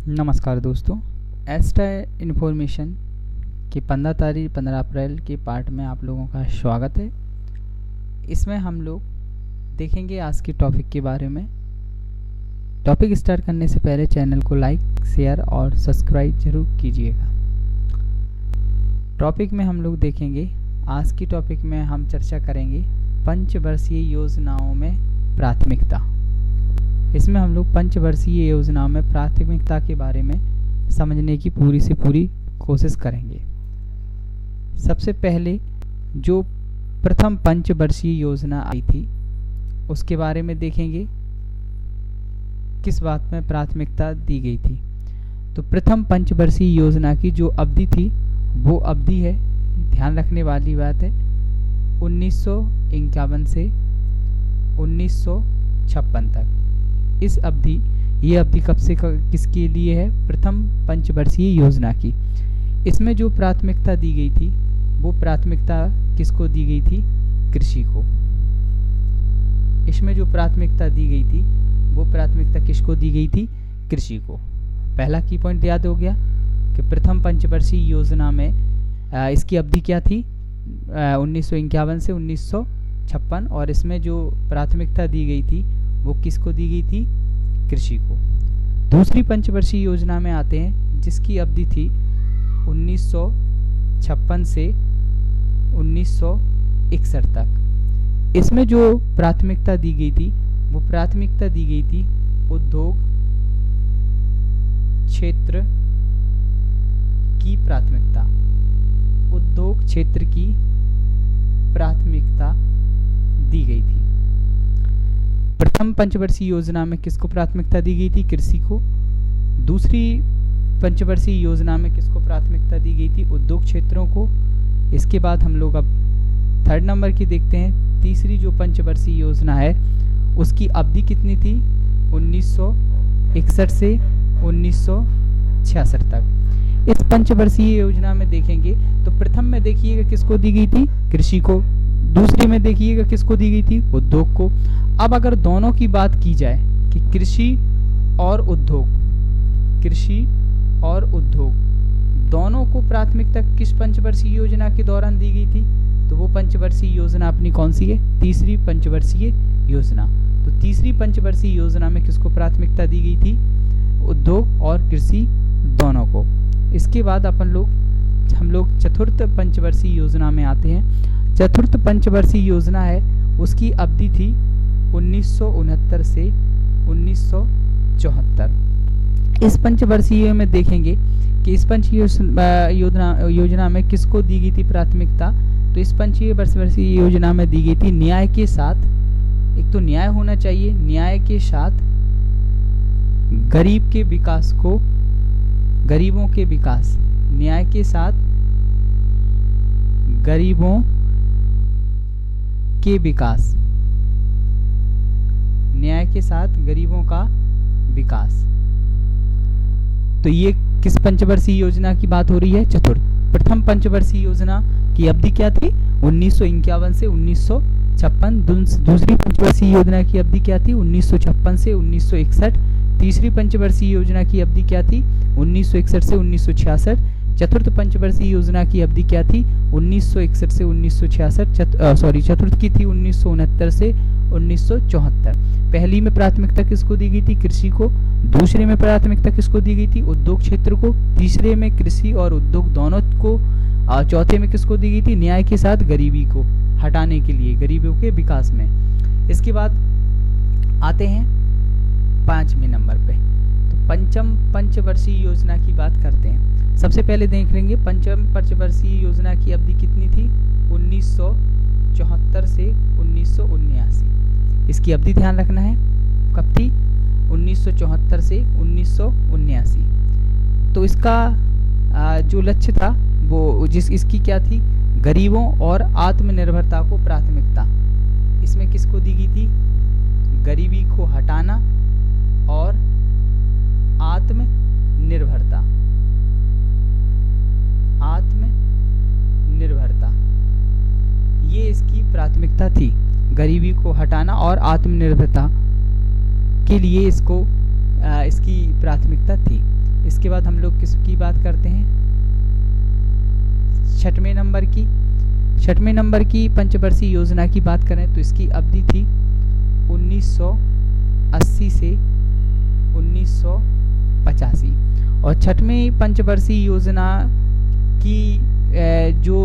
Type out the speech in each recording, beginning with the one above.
नमस्कार दोस्तों, extra information की 15 अप्रैल के पार्ट में आप लोगों का स्वागत है। इसमें हम लोग देखेंगे आज के टॉपिक के बारे में। टॉपिक स्टार्ट करने से पहले चैनल को लाइक, शेयर और सब्सक्राइब जरूर कीजिएगा। टॉपिक में हम लोग देखेंगे, आज की टॉपिक में हम चर्चा करेंगे पंचवर्षीय योजनाओं में प्राथमिकता। इसमें हम लोग पंचवर्षीय योजनाओं में प्राथमिकता के बारे में समझने की पूरी से पूरी कोशिश करेंगे। सबसे पहले जो प्रथम पंचवर्षीय योजना आई थी उसके बारे में देखेंगे, किस बात में प्राथमिकता दी गई थी। तो प्रथम पंचवर्षीय योजना की जो अवधि थी वो अवधि है, ध्यान रखने वाली बात है, 1951 से 1956 तक। इस अवधि, ये अवधि कब से किसके लिए है? प्रथम पंचवर्षीय योजना की। इसमें जो प्राथमिकता दी गई थी वो प्राथमिकता किसको दी गई थी? कृषि को। इसमें जो प्राथमिकता दी गई थी वो प्राथमिकता किसको दी गई थी? कृषि को। पहला की पॉइंट याद हो गया कि प्रथम पंचवर्षीय योजना में इसकी अवधि क्या थी? 1951 से 1956, और इसमें जो प्राथमिकता दी गई थी वो किसको दी गई थी? कृषि को। दूसरी पंचवर्षीय योजना में आते हैं जिसकी अवधि थी 1956 से 1961 तक। इसमें जो प्राथमिकता दी गई थी वो प्राथमिकता दी गई थी उद्योग क्षेत्र की प्राथमिकता। उद्योग क्षेत्र की प्राथमिकता दी गई थी। प्रथम पंचवर्षीय योजना में किसको प्राथमिकता दी गई थी? कृषि को। दूसरी पंचवर्षीय योजना में किसको प्राथमिकता दी गई थी? उद्योग क्षेत्रों को। इसके बाद हम लोग अब थर्ड नंबर की देखते हैं। तीसरी जो पंचवर्षीय योजना है उसकी अवधि कितनी थी? 1961 से 1966 तक। इस पंचवर्षीय योजना में देखेंगे तो प्रथम में देखिएगा किसको दी गई थी? कृषि को। दूसरी में देखिएगा किसको दी गई थी? उद्योग को। अब अगर दोनों की बात की जाए कि कृषि और उद्योग, कृषि और उद्योग दोनों को प्राथमिकता किस पंचवर्षीय योजना के दौरान दी गई थी? तो वो पंचवर्षीय योजना अपनी कौन सी है? तीसरी पंचवर्षीय योजना। तो तीसरी पंचवर्षीय योजना में किसको प्राथमिकता दी गई थी? उद्योग और कृषि दोनों को। इसके बाद हम लोग चतुर्थ पंचवर्षीय योजना में आते हैं। चतुर्थ पंचवर्षीय योजना है उसकी अवधि थी 1969 से 1974। इस पंचवर्षीय में देखेंगे कि इस योजना में किसको दी गई थी प्राथमिकता? तो इस पंचवर्षीय योजना में दी गई थी न्याय के साथ, एक तो न्याय होना चाहिए, न्याय के साथ गरीब के विकास को, गरीबों के विकास, न्याय के साथ गरीबों के विकास, न्याय के साथ गरीबों का विकास। तो ये किस पंचवर्षीय योजना की बात हो रही है? चतुर्थ। प्रथम पंचवर्षीय योजना की अवधि क्या थी? 1951 से 1956। दूसरी पंचवर्षीय योजना की अवधि क्या थी? 1956 से 1961। तीसरी पंचवर्षीय योजना की अवधि क्या थी? 1961 से 1966। चतुर्थ पंचवर्षीय योजना की अवधि क्या थी? 1961 से 1966। चतुर्थ की थी 1969 से 1974। पहली में प्राथमिकता किसको दी गई थी? कृषि को। दूसरे में प्राथमिकता किसको दी गई थी? उद्योग क्षेत्र को। तीसरे में कृषि और उद्योग दोनों को। चौथे में किसको दी गई थी? न्याय के साथ गरीबी को हटाने के लिए, गरीबों के विकास में। इसके बाद आते हैं 5वें नंबर पे। तो पंचम पंचवर्षीय योजना की बात करते हैं। सबसे पहले देख लेंगे पंचम पंचवर्षीय योजना की अवधि कितनी थी? 1974 से 1979। इसकी अवधि ध्यान रखना है, कब थी? 1974 से 1979। तो इसका जो लक्ष्य था वो इसकी क्या थी? गरीबों और आत्मनिर्भरता को प्राथमिकता। इसमें किसको दी गई थी? गरीबी को हटाना और आत्मनिर्भरता। आत्मनिर्भरता ये इसकी प्राथमिकता थी। गरीबी को हटाना और आत्मनिर्भरता के लिए इसकी प्राथमिकता थी। इसके बाद हम लोग किसकी बात करते हैं, छठवें नंबर की पंचवर्षीय योजना की बात करें तो इसकी अवधि थी 1980 से 1985 और छठवीं पंचवर्षीय योजना की जो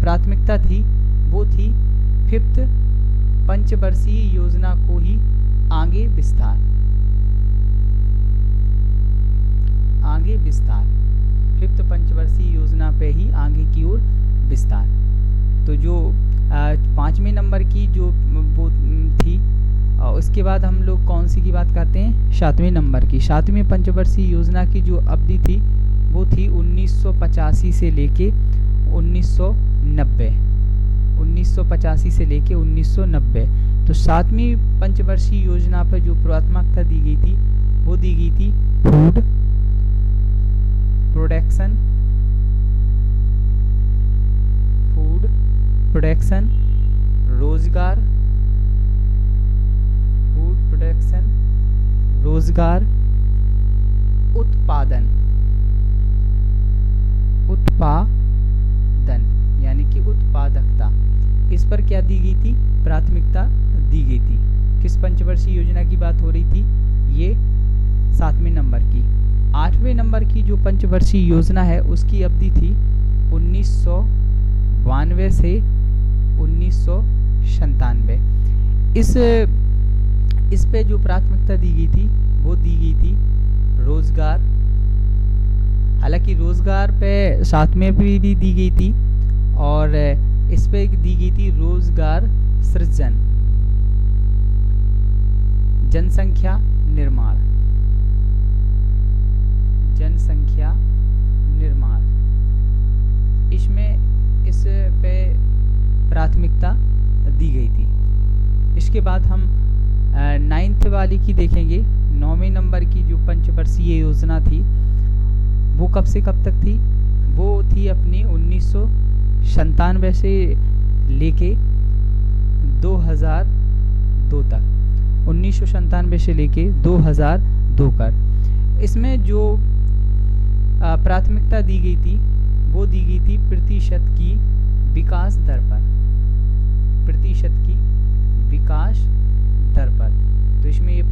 प्राथमिकता थी वो थी फिफ्थ पंचवर्षीय योजना को ही आगे विस्तार फिफ्थ पंचवर्षीय योजना पे ही आगे की ओर विस्तार। तो जो 5वें नंबर की जो वो थी, उसके बाद हम लोग कौन सी की बात करते हैं, 7वें नंबर की। 7वें पंचवर्षीय योजना की जो अवधि थी वो थी 1985 से लेके 1990, 1985 से लेके 1990। तो 7वीं पंचवर्षीय योजना पर जो प्राथमिकता दी गई थी वो दी गई थी फूड प्रोडक्शन रोजगार उत्पादन यानी कि उत्पादकता, इस पर क्या दी गई थी, प्राथमिकता दी गई थी। किस पंचवर्षीय योजना की बात हो रही थी, ये 7वें नंबर की। 8वें नंबर की जो पंचवर्षीय योजना है उसकी अवधि थी 1992 से 1997। इस पे जो प्राथमिकता दी गई थी वो दी गई थी रोजगार। हालांकि रोजगार पे 7 में भी दी गई थी और इस पे दी गई थी रोजगार सृजन, जनसंख्या निर्माण। इसमें इस पे प्राथमिकता दी गई थी। इसके बाद हम 9th वाली की देखेंगे। 9वें नंबर की जो पंचवर्षीय योजना थी वो कब से कब तक थी, वो थी अपनी 1997 से लेके 2002 तक, 1997 से लेके 2002 तक। इसमें जो प्राथमिकता दी गई थी वो दी गई थी प्रतिशत की विकास दर पर। तो इसमें ये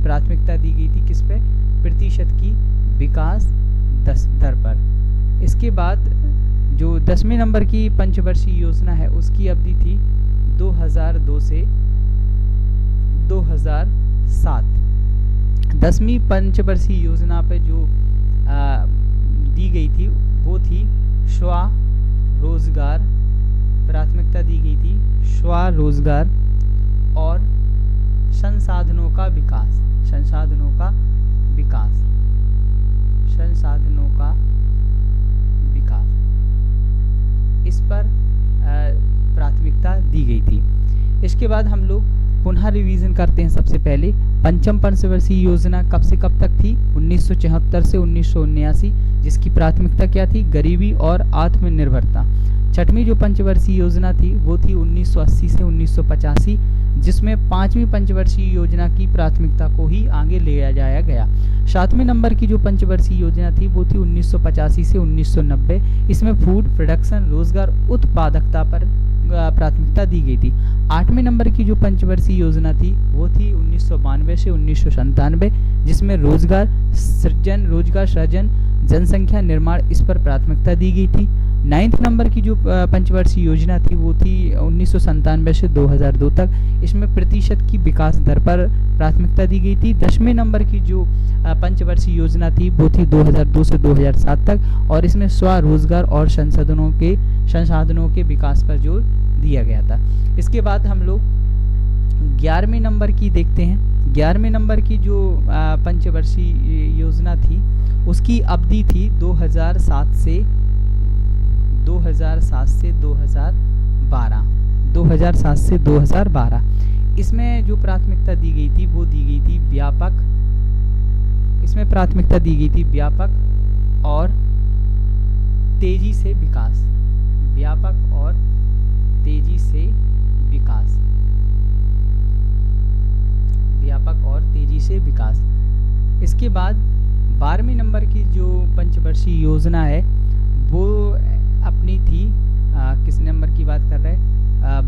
प्राथमिकता दी गई थी किस पे, प्रतिशत की विकास दर पर। इसके बाद जो 10वें नंबर की पंचवर्षीय योजना है उसकी अवधि थी 2002 से 2007। 10वीं पंचवर्षीय योजना पे जो दी गई थी वो थी स्वरोजगार। प्राथमिकता दी गई थी स्वरोजगार और संसाधनों का विकास। इस पर प्राथमिकता दी गई थी। इसके बाद हम लोग पुनः रिवीजन करते हैं। सबसे पहले पंचम पंचवर्षीय योजना कब से कब तक थी, 1974 से 1979, जिसकी प्राथमिकता क्या थी, गरीबी और आत्मनिर्भरता। छठवीं जो पंचवर्षीय योजना थी वो थी 1980 से 1985, जिसमें 5वीं पंचवर्षीय योजना की प्राथमिकता को ही आगे ले जाया गया। 7वें नंबर की जो पंचवर्षीय योजना थी वो थी 1985 से 1990। इसमें फूड प्रोडक्शन रोजगार उत्पादकता पर प्राथमिकता दी गई थी। 8वें नंबर की जो पंचवर्षीय योजना थी वो थी 1992 से 1997, जिसमें रोजगार सृजन जनसंख्या निर्माण, इस पर प्राथमिकता दी गई थी। 9th नंबर की जो पंचवर्षीय योजना थी वो थी 1997 से 2002 तक। इसमें प्रतिशत की विकास दर पर प्राथमिकता दी गई थी। 10वें नंबर की जो पंचवर्षीय योजना थी वो थी 2002 से 2007 तक और इसमें स्वरोजगार और संसाधनों के विकास पर जोर दिया गया था। इसके बाद हम लोग 11वें नंबर की देखते हैं। 11वें नंबर की जो पंचवर्षीय योजना थी उसकी अवधि थी 2007 से 2012। इसमें जो प्राथमिकता दी गई थी वो दी गई थी व्यापक। इसमें प्राथमिकता दी गई थी व्यापक और तेजी से विकास। व्यापक और तेजी से विकास। व्यापक और तेजी से विकास। इसके बाद 12वें नंबर की जो पंचवर्षीय योजना है वो अपनी थी किस नंबर की बात कर रहे हैं,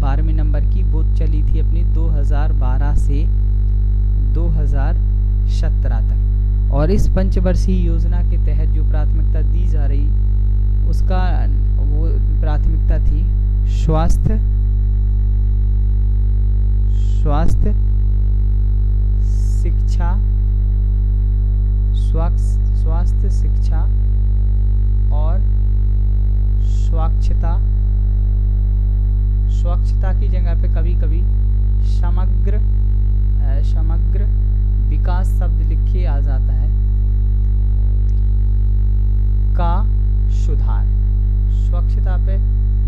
12वें नंबर की, वो चली थी अपनी 2012 से 2017 तक। और इस पंचवर्षीय योजना के तहत जो प्राथमिकता दी जा रही उसका वो प्राथमिकता थी स्वास्थ्य शिक्षा, स्वास्थ्य शिक्षा और स्वच्छता की जगह पे कभी कभी समग्र विकास शब्द लिखे आ जाता है, का सुधार, स्वच्छता पे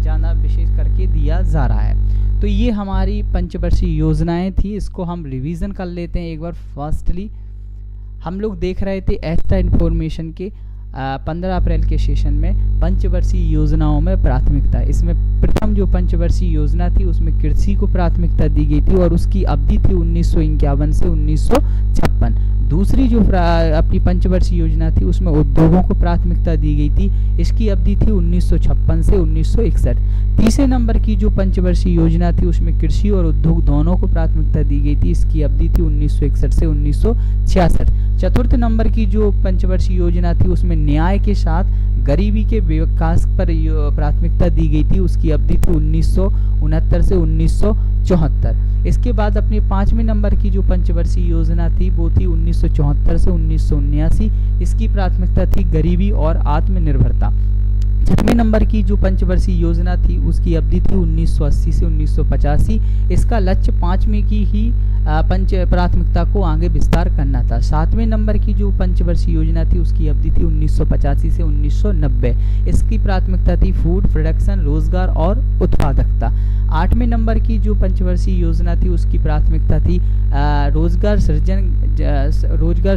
ज़्यादा विशेष करके दिया जा रहा है। तो ये हमारी पंचवर्षीय योजनाएं थी, इसको हम रिवीजन कर लेते हैं एक बार। फर्स्टली हम लोग देख रहे थे एक्स्ट्रा इन्फॉर्मेशन के 15 अप्रैल के सेशन में पंचवर्षीय योजनाओं में प्राथमिकता। इसमें प्रथम जो पंचवर्षीय योजना थी उसमें कृषि को प्राथमिकता दी गई थी और उसकी अवधि थी 1951 से 1956। दूसरी जो अपनी पंचवर्षीय योजना थी उसमें उद्योगों को प्राथमिकता दी गई थी, इसकी अवधि थी 1956 से 1961। तीसरे नंबर की जो पंचवर्षीय योजना थी उसमें कृषि और उद्योग दोनों को प्राथमिकता दी गई थी, इसकी अवधि थी 1961 से 1966। चतुर्थ नंबर की जो पंचवर्षीय योजना थी उसमें न्याय के साथ गरीबी के विकास पर प्राथमिकता दी गई थी, उसकी अवधि थी 1969 से 1974। इसके बाद अपनी 5वें नंबर की जो पंचवर्षीय योजना थी वो थी 1974 से 1979, इसकी प्राथमिकता थी गरीबी और आत्मनिर्भरता। 6वें नंबर की जो पंचवर्षीय योजना थी उसकी अवधि थी 1980 से 1985, इसका लक्ष्य 5वीं की ही पंच प्राथमिकता को आगे विस्तार करना था। 7वें नंबर की जो पंचवर्षीय योजना थी उसकी अवधि थी 1985 से 1990, इसकी प्राथमिकता थी फूड प्रोडक्शन, रोजगार और उत्पादकता। 8वें नंबर की जो पंचवर्षीय योजना थी उसकी प्राथमिकता थी रोजगार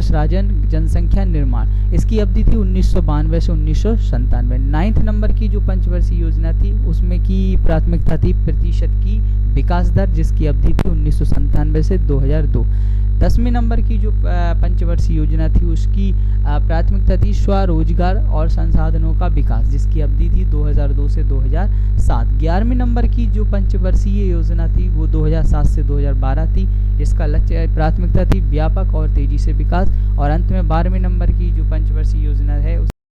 सृजन, जनसंख्या निर्माण, इसकी अवधि थी 1992 से 1997। 9th नंबर की जो पंचवर्षीय योजना थी उसमें की प्राथमिकता थी प्रतिशत की विकास दर, जिसकी अवधि थी 1997 से 2002। 10वें नंबर की जो पंचवर्षीय योजना थी उसकी प्राथमिकता थी स्वरोजगार और संसाधनों का विकास, जिसकी अवधि थी 2002 से 2007। 11वें नंबर की जो पंचवर्षीय योजना थी वो 2007 से 2012 थी, इसका लक्ष्य प्राथमिकता थी व्यापक और तेजी से विकास। और अंत में 12वें नंबर की जो पंचवर्षीय योजना है